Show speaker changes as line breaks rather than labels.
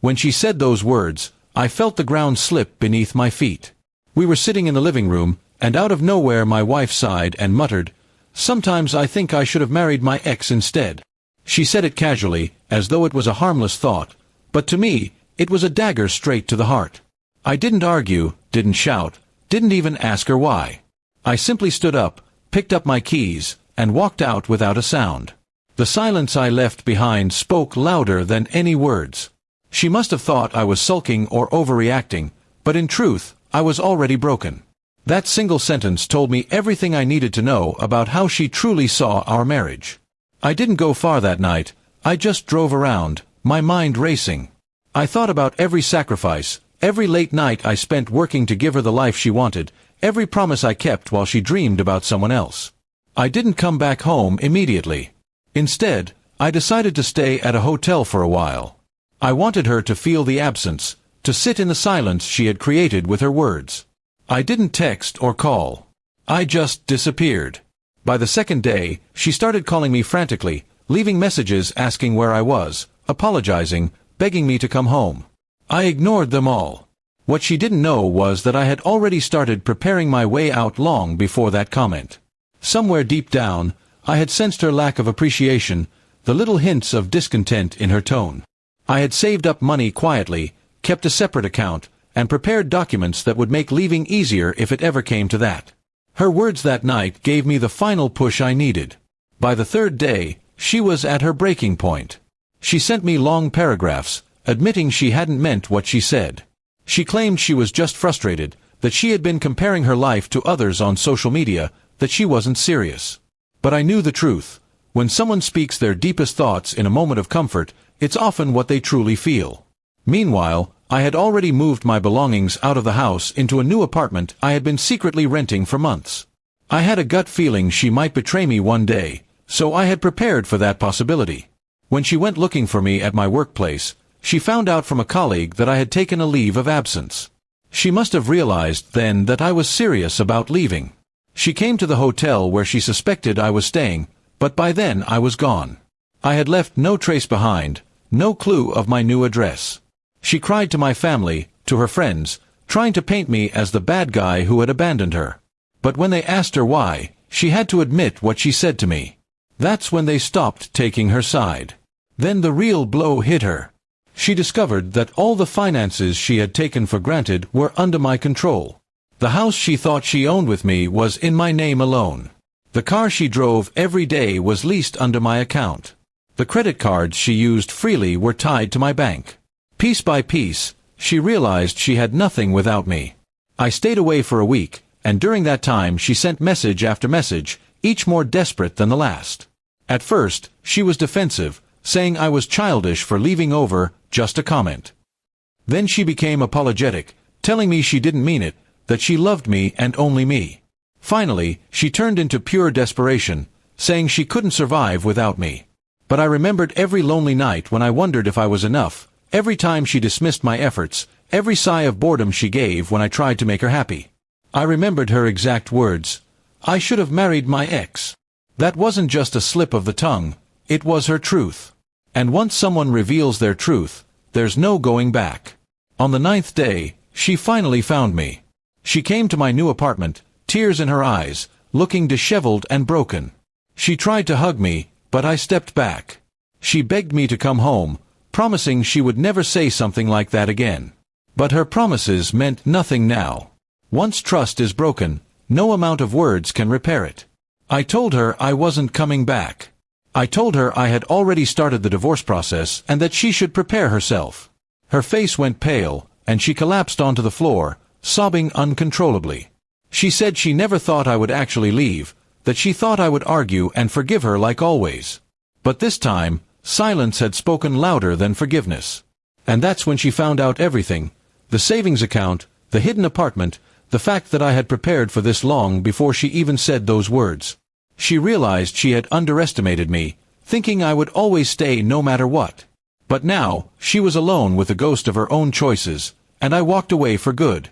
When she said those words, I felt the ground slip beneath my feet. We were sitting in the living room, and out of nowhere my wife sighed and muttered, "Sometimes I think I should have married my ex instead." She said it casually, as though it was a harmless thought, but to me, it was a dagger straight to the heart. I didn't argue, didn't shout, didn't even ask her why. I simply stood up, picked up my keys, and walked out without a sound. The silence I left behind spoke louder than any words. She must have thought I was sulking or overreacting, but in truth, I was already broken. That single sentence told me everything I needed to know about how she truly saw our marriage. I didn't go far that night, I just drove around, my mind racing. I thought about every sacrifice, every late night I spent working to give her the life she wanted, every promise I kept while she dreamed about someone else. I didn't come back home immediately. Instead, I decided to stay at a hotel for a while. I wanted her to feel the absence, to sit in the silence she had created with her words. I didn't text or call. I just disappeared. By the second day, she started calling me frantically, leaving messages asking where I was, apologizing, begging me to come home. I ignored them all. What she didn't know was that I had already started preparing my way out long before that comment. Somewhere deep down, I had sensed her lack of appreciation, the little hints of discontent in her tone. I had saved up money quietly, kept a separate account, and prepared documents that would make leaving easier if it ever came to that. Her words that night gave me the final push I needed. By the third day, she was at her breaking point. She sent me long paragraphs, admitting she hadn't meant what she said. She claimed she was just frustrated, that she had been comparing her life to others on social media, that she wasn't serious. But I knew the truth. When someone speaks their deepest thoughts in a moment of comfort, it's often what they truly feel. Meanwhile, I had already moved my belongings out of the house into a new apartment I had been secretly renting for months. I had a gut feeling she might betray me one day, so I had prepared for that possibility. When she went looking for me at my workplace, she found out from a colleague that I had taken a leave of absence. She must have realized then that I was serious about leaving. She came to the hotel where she suspected I was staying, but by then I was gone. I had left no trace behind, no clue of my new address. She cried to my family, to her friends, trying to paint me as the bad guy who had abandoned her. But when they asked her why, she had to admit what she said to me. That's when they stopped taking her side. Then the real blow hit her. She discovered that all the finances she had taken for granted were under my control. The house she thought she owned with me was in my name alone. The car she drove every day was leased under my account. The credit cards she used freely were tied to my bank. Piece by piece, she realized she had nothing without me. I stayed away for a week, and during that time she sent message after message, each more desperate than the last. At first, she was defensive, saying I was childish for leaving over just a comment. Then she became apologetic, telling me she didn't mean it, that she loved me and only me. Finally, she turned into pure desperation, saying she couldn't survive without me. But I remembered every lonely night when I wondered if I was enough, every time she dismissed my efforts, every sigh of boredom she gave when I tried to make her happy. I remembered her exact words, "I should have married my ex." That wasn't just a slip of the tongue, it was her truth. And once someone reveals their truth, there's no going back. On the 9th day, she finally found me. She came to my new apartment, tears in her eyes, looking disheveled and broken. She tried to hug me, but I stepped back. She begged me to come home, promising she would never say something like that again. But her promises meant nothing now. Once trust is broken, no amount of words can repair it. I told her I wasn't coming back. I told her I had already started the divorce process and that she should prepare herself. Her face went pale, and she collapsed onto the floor, sobbing uncontrollably. She said she never thought I would actually leave, that she thought I would argue and forgive her like always. But this time, silence had spoken louder than forgiveness. And that's when she found out everything, the savings account, the hidden apartment, the fact that I had prepared for this long before she even said those words. She realized she had underestimated me, thinking I would always stay no matter what. But now, she was alone with the ghost of her own choices, and I walked away for good.